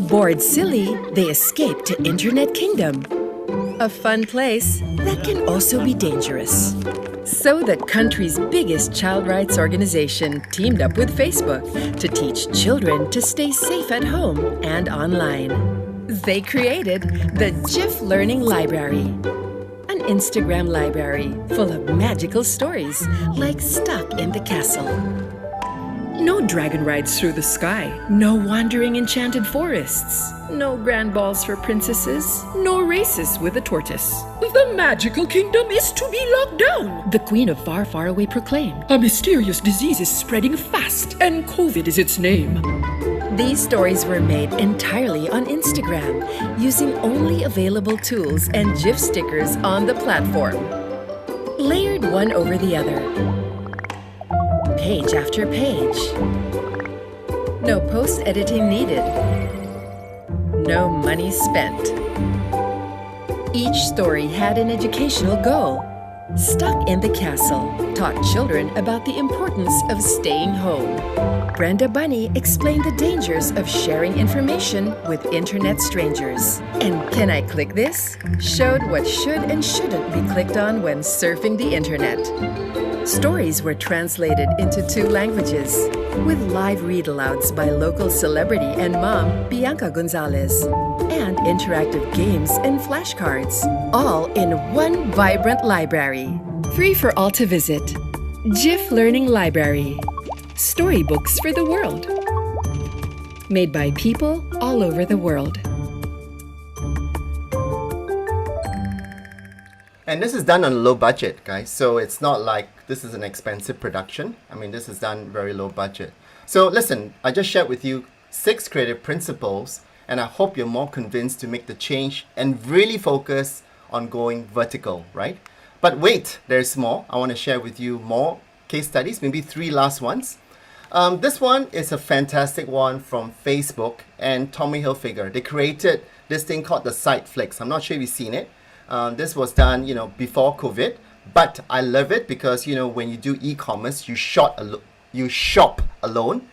Bored silly, they escaped to Internet Kingdom, a fun place that can also be dangerous. So the country's biggest child rights organization teamed up with Facebook to teach children to stay safe at home and online. They created the GIF Learning Library, an Instagram library full of magical stories like Stuck in the Castle. No dragon rides through the sky, no wandering enchanted forests, no grand balls for princesses, no races with a tortoise. The magical kingdom is to be locked down, the queen of far, far away proclaimed. A mysterious disease is spreading fast, and COVID is its name. These stories were made entirely on Instagram, using only available tools and GIF stickers on the platform, layered one over the other. Page after page. No post-editing needed. No money spent. Each story had an educational goal. Stuck in the Castle taught children about the importance of staying home. Brenda Bunny explained the dangers of sharing information with internet strangers. And Can I Click This? Showed what should and shouldn't be clicked on when surfing the internet. Stories were translated into 2 languages, with live read-alouds by local celebrity and mom Bianca Gonzalez, and interactive games and flashcards, all in one vibrant library. Free for all to visit. GIF Learning Library. Storybooks for the world. Made by people all over the world. And this is done on a low budget, guys. So it's not like this is an expensive production. I mean, this is done very low budget. So listen, I just shared with you 6 creative principles, and I hope you're more convinced to make the change and really focus on going vertical, right? But wait, there's more. I want to share with you more case studies, maybe 3 last ones. This one is a fantastic one from Facebook and Tommy Hilfiger. They created this thing called the Side Flicks. I'm not sure if you've seen it. This was done, before COVID, but I love it because, when you do e-commerce, you shop alone.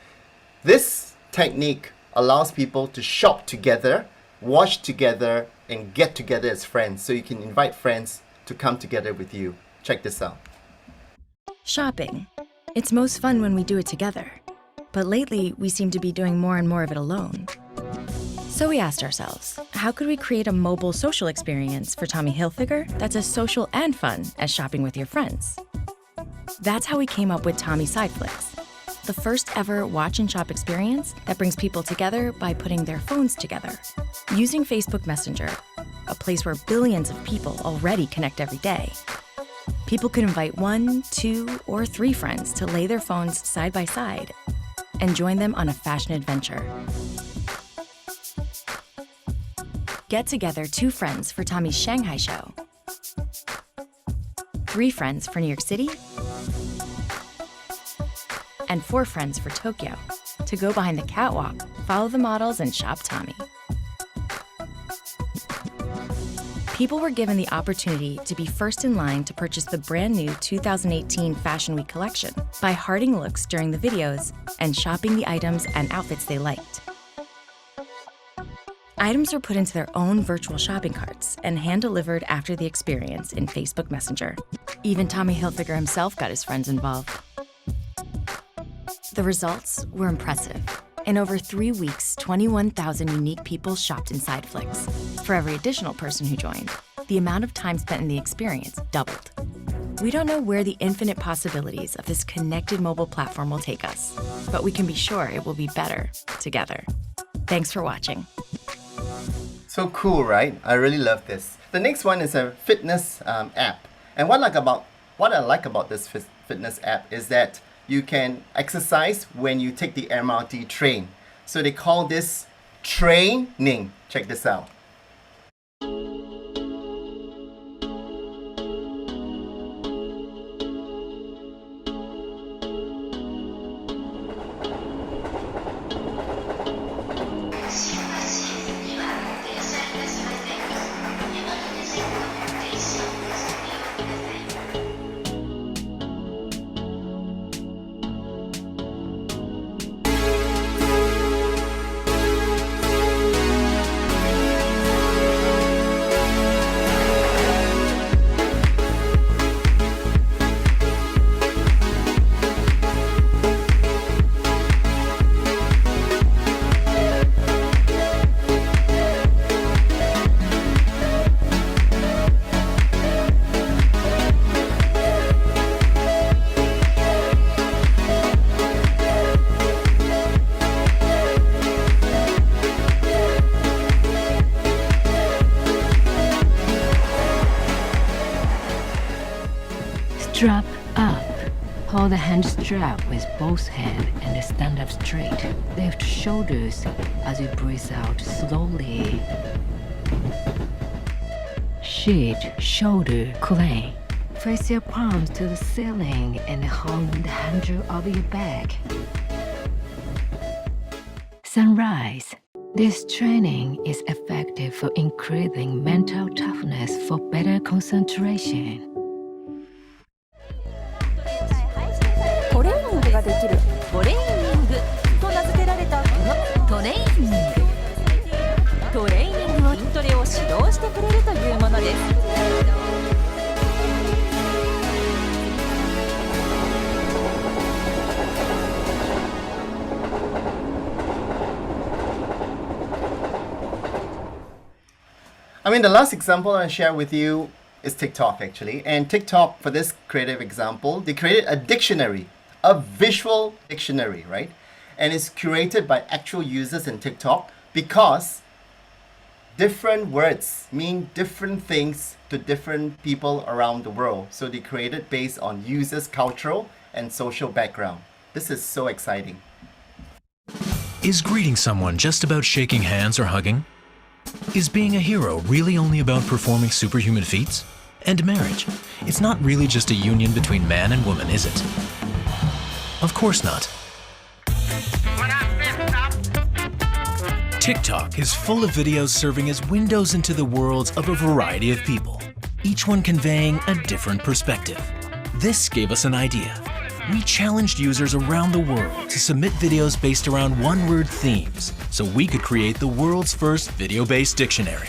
This technique allows people to shop together, watch together, and get together as friends. So you can invite friends to come together with you. Check this out. Shopping. It's most fun when we do it together. But lately, we seem to be doing more and more of it alone. So we asked ourselves, how could we create a mobile social experience for Tommy Hilfiger that's as social and fun as shopping with your friends? That's how we came up with Tommy Side Flicks, the first ever watch and shop experience that brings people together by putting their phones together. Using Facebook Messenger, a place where billions of people already connect every day, people could invite 1, 2, or 3 friends to lay their phones side by side and join them on a fashion adventure. Get together 2 friends for Tommy's Shanghai show, 3 friends for New York City, and 4 friends for Tokyo to go behind the catwalk, follow the models, and shop Tommy. People were given the opportunity to be first in line to purchase the brand new 2018 Fashion Week collection by hearting looks during the videos and shopping the items and outfits they liked. Items were put into their own virtual shopping carts and hand-delivered after the experience in Facebook Messenger. Even Tommy Hilfiger himself got his friends involved. The results were impressive. In over 3 weeks, 21,000 unique people shopped inside Flix. For every additional person who joined, the amount of time spent in the experience doubled. We don't know where the infinite possibilities of this connected mobile platform will take us, but we can be sure it will be better together. Thanks for watching. So cool, right? I really love this. The next one is a fitness app. And what I like about this fitness app is that you can exercise when you take the MRT train. So they call this training. Check this out. Strap up. Hold the hand strap with both hands and stand up straight. Lift shoulders as you breathe out slowly. Shift shoulder clean. Place your palms to the ceiling and hold the handle over your back. Sunrise. This training is effective for increasing mental toughness for better concentration. トレーニングができるトレーニングと名付けられたこのトレーニング。トレーニングを筋トレを指導してくれるというものです。I mean, the last example I share with you is TikTok actually. And TikTok, for this creative example, they created a dictionary, a visual dictionary, right? And it's curated by actual users in TikTok because different words mean different things to different people around the world. So they created based on users' cultural and social background. This is so exciting. Is greeting someone just about shaking hands or hugging? Is being a hero really only about performing superhuman feats? And marriage, it's not really just a union between man and woman, is it? Of course not. TikTok is full of videos serving as windows into the worlds of a variety of people, each one conveying a different perspective. This gave us an idea. We challenged users around the world to submit videos based around one-word themes so we could create the world's first video-based dictionary,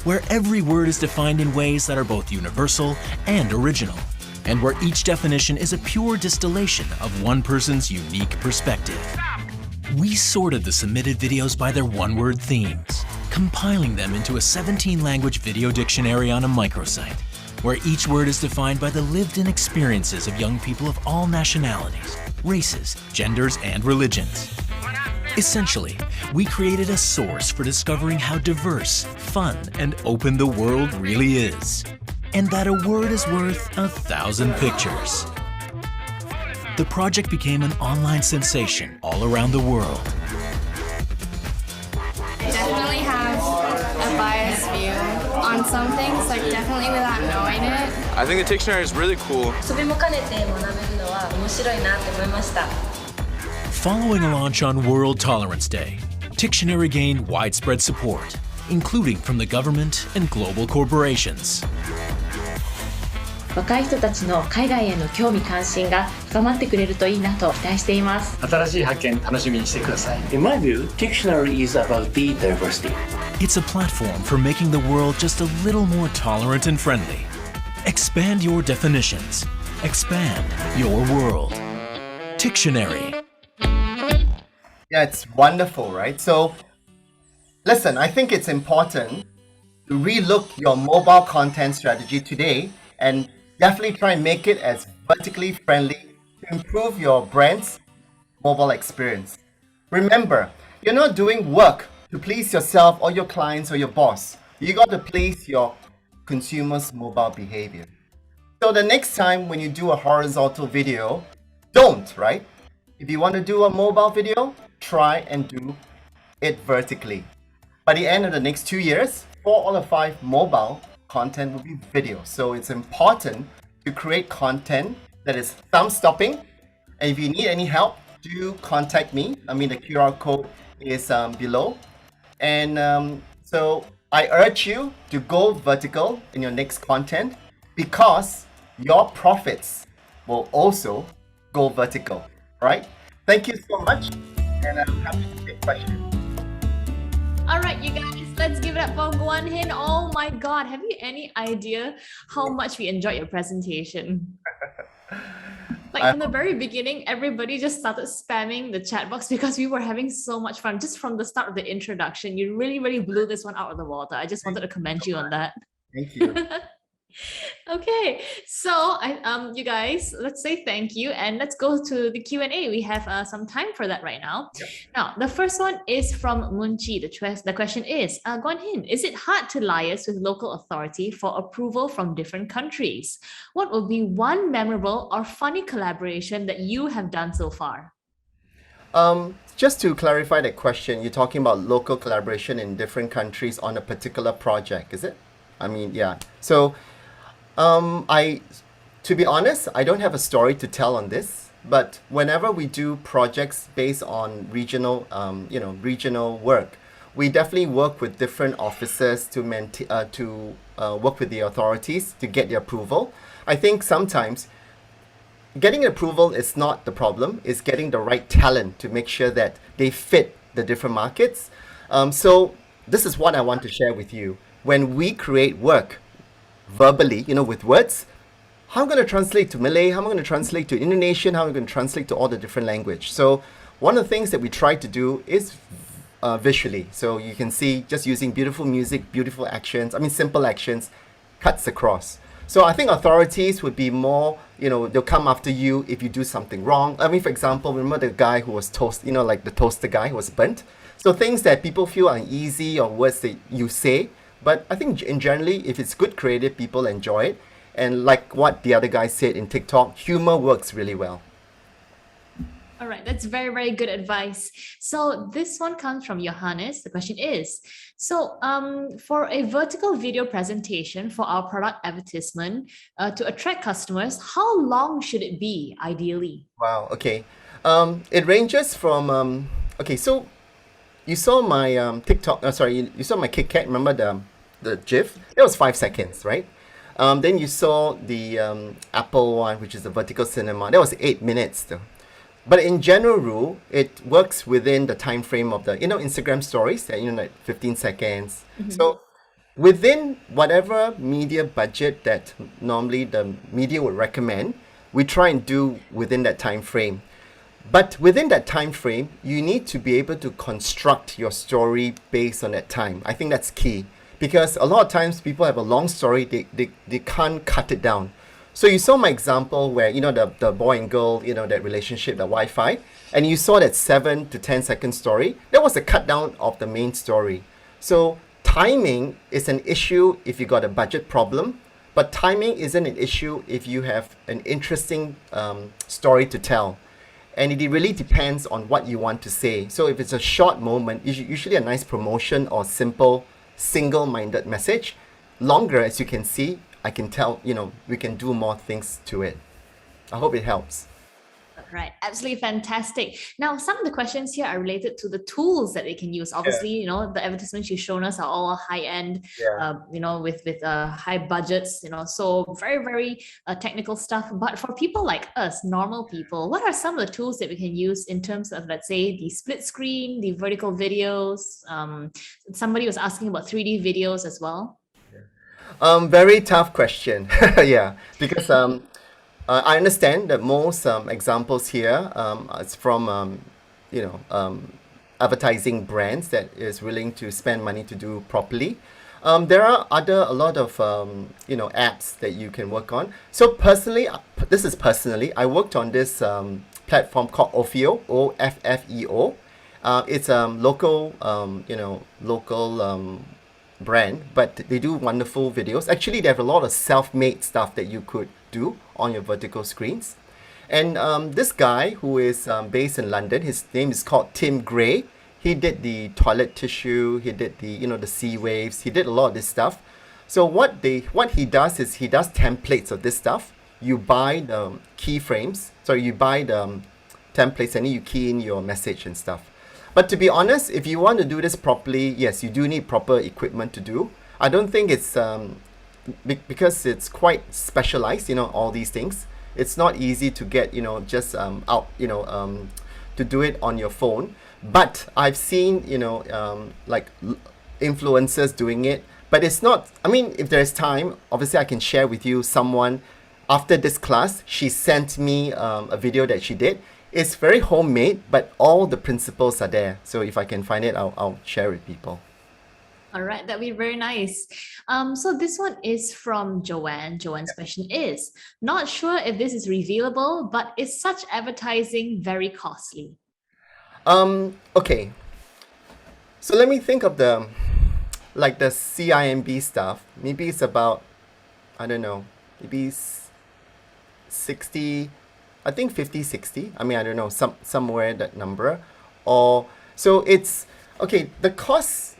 where every word is defined in ways that are both universal and original, and where each definition is a pure distillation of one person's unique perspective. We sorted the submitted videos by their one-word themes, compiling them into a 17-language video dictionary on a microsite, where each word is defined by the lived-in experiences of young people of all nationalities, races, genders, and religions. Essentially, we created a source for discovering how diverse, fun, and open the world really is, and that a word is worth 1,000 pictures. The project became an online sensation all around the world. I definitely have a biased view on some things, like definitely without knowing it. I think the dictionary is really cool. Following a launch on World Tolerance Day, Dictionary gained widespread support, including from the government and global corporations. 若い人たちの海外への興味関心が深まってくれるといいなと期待しています。新しい発見楽しみにしてください。In my view, dictionary is about the diversity. It's a platform for making the world just a little more tolerant and friendly. Expand your definitions. Expand your world. Dictionary. Yeah, it's wonderful, right? So, listen, I think it's important to relook your mobile content strategy today and definitely try and make it as vertically friendly to improve your brand's mobile experience. Remember, you're not doing work to please yourself or your clients or your boss. You got to please your consumers' mobile behavior. So the next time when you do a horizontal video, don't, right? If you want to do a mobile video, try and do it vertically. By the end of the next 2 years, 4 or 5 mobile content will be video. So it's important to create content that is thumb stopping. And if you need any help, do contact me. I mean, the QR code is below. And so I urge you to go vertical in your next content because your profits will also go vertical, right? Thank you so much, and I'm happy to take questions. All right, you guys, let's give it up for Guan Hin. Oh my God, have you any idea how much we enjoyed your presentation? Like from the very beginning, everybody just started spamming the chat box because we were having so much fun just from the start of the introduction. You really, really blew this one out of the water. I just wanted to commend you on that. Thank you. Okay, so you guys, let's say thank you and let's go to the Q&A. We have some time for that right now. Yep. Now, the first one is from Munchi. The question is, Guan Hin, is it hard to liaise with local authority for approval from different countries? What will be one memorable or funny collaboration that you have done so far? Just to clarify that question, you're talking about local collaboration in different countries on a particular project, is it? I mean, yeah. So, to be honest, I don't have a story to tell on this. But whenever we do projects based on regional, regional work, we definitely work with different officers to work with the authorities to get the approval. I think sometimes getting approval is not the problem. It's getting the right talent to make sure that they fit the different markets. So this is what I want to share with you. When we create work verbally, with words, how am I going to translate to Malay? How am I going to translate to Indonesian? How am I going to translate to all the different language? So one of the things that we try to do is visually. So you can see just using beautiful music, beautiful actions, simple actions, cuts across. So I think authorities would be more, they'll come after you if you do something wrong. For example, remember the guy who was like the toaster guy who was burnt? So things that people feel uneasy or words that you say. But I think in generally, if it's good creative, people enjoy it. And like what the other guy said in TikTok, humor works really well. All right, that's very, very good advice. So this one comes from Johannes. The question is, so for a vertical video presentation for our product advertisement to attract customers, how long should it be ideally? Wow, okay. It ranges from, so you saw my TikTok, you saw my Kit Kat, remember the GIF? That was 5 seconds, right? Then you saw the Apple one, which is the vertical cinema. That was 8 minutes though. But in general rule, it works within the time frame of the, Instagram stories, that, like 15 seconds. Mm-hmm. So within whatever media budget that normally the media would recommend, we try and do within that time frame. But within that time frame, you need to be able to construct your story based on that time. I think that's key. Because a lot of times people have a long story, they can't cut it down. So you saw my example where, the boy and girl, that relationship, the Wi-Fi, and you saw that 7 to 10 second story. That was a cut down of the main story. So timing is an issue if you got a budget problem, but timing isn't an issue if you have an interesting story to tell. And it really depends on what you want to say. So if it's a short moment, usually a nice promotion or simple, single-minded message. Longer, as you can see, I can tell, we can do more things to it. I hope it helps. Right, absolutely fantastic. Now, some of the questions here are related to the tools that they can use. Obviously, the advertisements you've shown us are all high-end, with high budgets, so very, very technical stuff. But for people like us, normal people, what are some of the tools that we can use in terms of, let's say, the split screen, the vertical videos? Somebody was asking about 3D videos as well. Very tough question. Yeah, because I understand that most examples here is from advertising brands that is willing to spend money to do properly. There are a lot of apps that you can work on. So personally, I worked on this platform called Offeo, Offeo. It's a local brand, but they do wonderful videos. Actually, they have a lot of self-made stuff that you could do on your vertical screens. And this guy who is based in London, his name is called Tim Gray. He did the toilet tissue, he did the sea waves, he did a lot of this stuff. So what he does is he does templates of this stuff. You buy the you buy the templates and then you key in your message and stuff. But to be honest, if you want to do this properly, yes, you do need proper equipment to do. I don't think it's because it's quite specialized, all these things. It's not easy to get, just out, to do it on your phone. But I've seen, like influencers doing it. But it's not, if there's time, obviously I can share with you someone. After this class, she sent me a video that she did. It's very homemade, but all the principles are there. So if I can find it, I'll share with people. All right, that'd be very nice. So this one is from Joanne. Joanne's question is, not sure if this is revealable, but is such advertising very costly? Okay. So let me think of the CIMB stuff. Maybe it's about, I don't know, maybe 60, I think 50, 60. I don't know, somewhere that number. Or, so it's, okay, the cost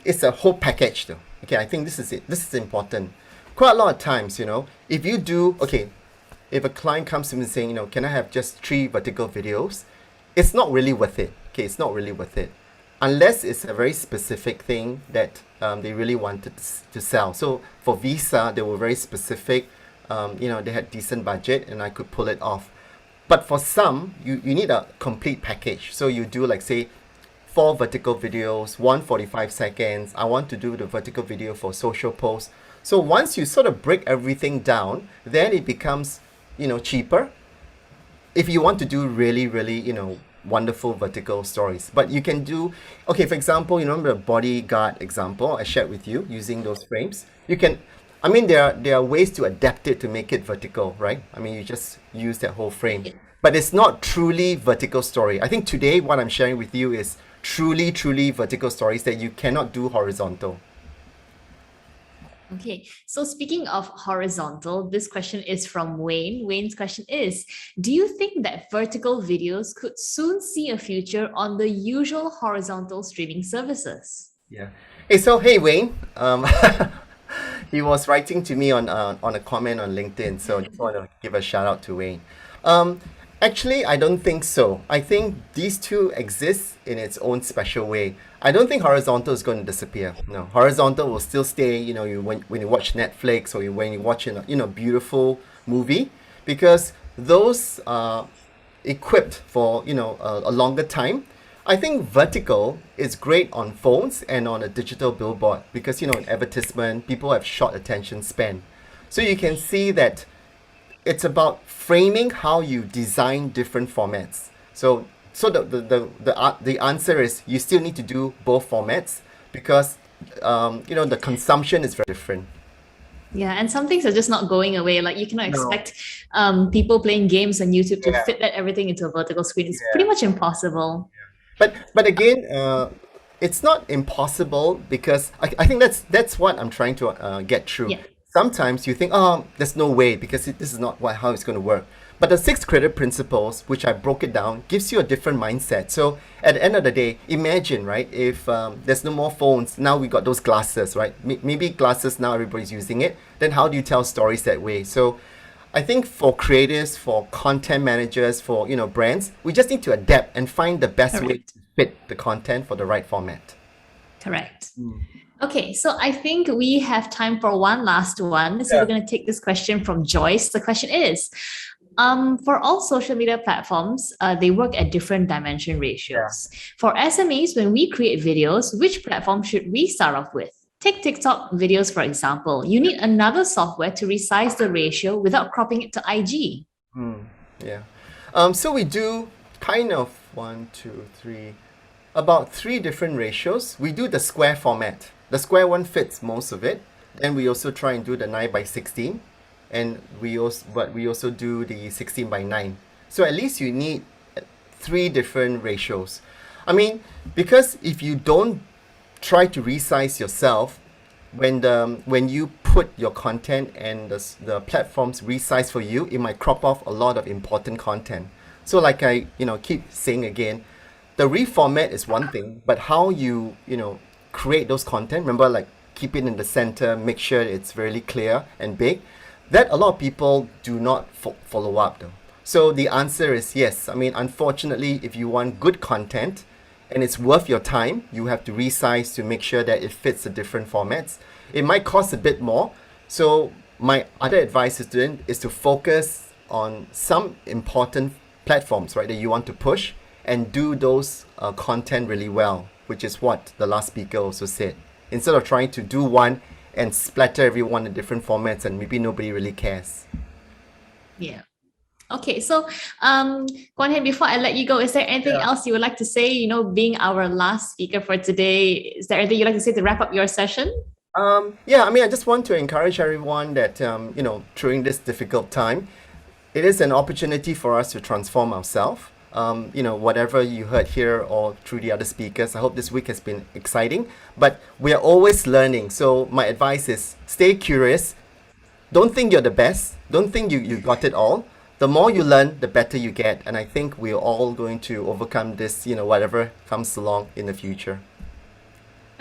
is a whole package though. Okay, I think this is it. This is important. Quite a lot of times, if you do, if a client comes to me saying, can I have just 3 vertical videos? It's not really worth it. Okay, it's not really worth it. Unless it's a very specific thing that they really wanted to sell. So for Visa, they were very specific. They had decent budget and I could pull it off. But for some, you need a complete package. So you do like say 4 vertical videos, 145 seconds. I want to do the vertical video for social posts. So once you sort of break everything down, then it becomes, cheaper. If you want to do really, really, wonderful vertical stories. But you can do, for example, remember the bodyguard example I shared with you using those frames? You can, there are ways to adapt it to make it vertical, right? You just use that whole frame. But it's not truly vertical story. I think today what I'm sharing with you is truly, truly vertical stories that you cannot do horizontal. Okay, so speaking of horizontal, this question is from Wayne. Wayne's question is, do you think that vertical videos could soon see a future on the usual horizontal streaming services? Yeah. Hey Wayne, he was writing to me on a comment on LinkedIn, so I just want to give a shout out to Wayne. Actually, I don't think so. I think these two exist in its own special way. I don't think horizontal is going to disappear. No, horizontal will still stay, when you watch Netflix or when you watch a beautiful movie, because those are equipped for, a longer time. I think vertical is great on phones and on a digital billboard because, in advertisement, people have short attention span. So you can see that it's about framing how you design different formats. So the answer is you still need to do both formats because the consumption is very different. Yeah, and some things are just not going away. Like you cannot expect people playing games on YouTube to fit that everything into a vertical screen. It's pretty much impossible. But again, it's not impossible because I think that's what I'm trying to get through. Yeah. Sometimes you think, there's no way because this is not how it's going to work. But the 6 credit principles, which I broke it down, gives you a different mindset. So at the end of the day, imagine, right, if there's no more phones, now we got those glasses, right? Maybe glasses, now everybody's using it. Then how do you tell stories that way? So I think for creatives, for content managers, for brands, we just need to adapt and find the best way to fit the content for the right format. Correct. Okay, so I think we have time for one last one. So we're going to take this question from Joyce. The question is, for all social media platforms, they work at different dimension ratios. For SMEs, when we create videos, which platform should we start off with? Take TikTok videos, for example. You need another software to resize the ratio without cropping it to IG. So we do kind of 1, 2, 3. About 3 different ratios. We do the square format. The square one fits most of it. Then we also try and do the 9 by 16, and we also do the 16 by 9. So at least you need 3 different ratios. I mean, because if you don't try to resize yourself, when you put your content and the platforms resize for you, it might crop off a lot of important content. So like I keep saying again, the reformat is one thing, but how you create those content, remember, like, keep it in the center, make sure it's really clear and big, that a lot of people do not follow up though. So the answer is yes. I mean, unfortunately, if you want good content and it's worth your time, you have to resize to make sure that it fits the different formats. It might cost a bit more. So my other advice is to focus on some important platforms, right, that you want to push, and do those content really well, which is what the last speaker also said. Instead of trying to do one and splatter everyone in different formats and maybe nobody really cares. Yeah. Okay, so Guan Hin, before I let you go, is there anything else you would like to say, being our last speaker for today? Is there anything you'd like to say to wrap up your session? Yeah, I mean, I just want to encourage everyone that, during this difficult time, it is an opportunity for us to transform ourselves. Whatever you heard here or through the other speakers, I hope this week has been exciting, but we are always learning. So my advice is stay curious. Don't think you're the best. Don't think you got it all. The more you learn, the better you get. And I think we're all going to overcome this, whatever comes along in the future.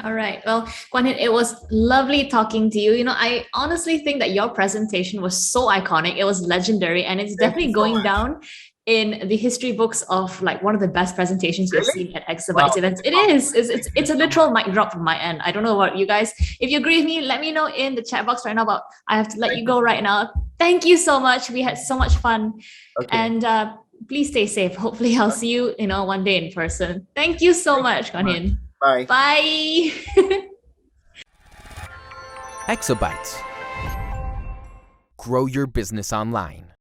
All right. Well, Guan Hin, it was lovely talking to you. I honestly think that your presentation was so iconic. It was legendary, and it's definitely going down in the history books of like one of the best presentations you've seen at Exabytes events. It is. It's a literal mic drop from my end. I don't know about you guys. If you agree with me, let me know in the chat box right now. But I have to let you go right now. Thank you so much. We had so much fun. Okay. And please stay safe. Hopefully I'll see you, one day in person. Thank you so much, Guan Hin. Bye. Bye. Exabytes. Grow your business online.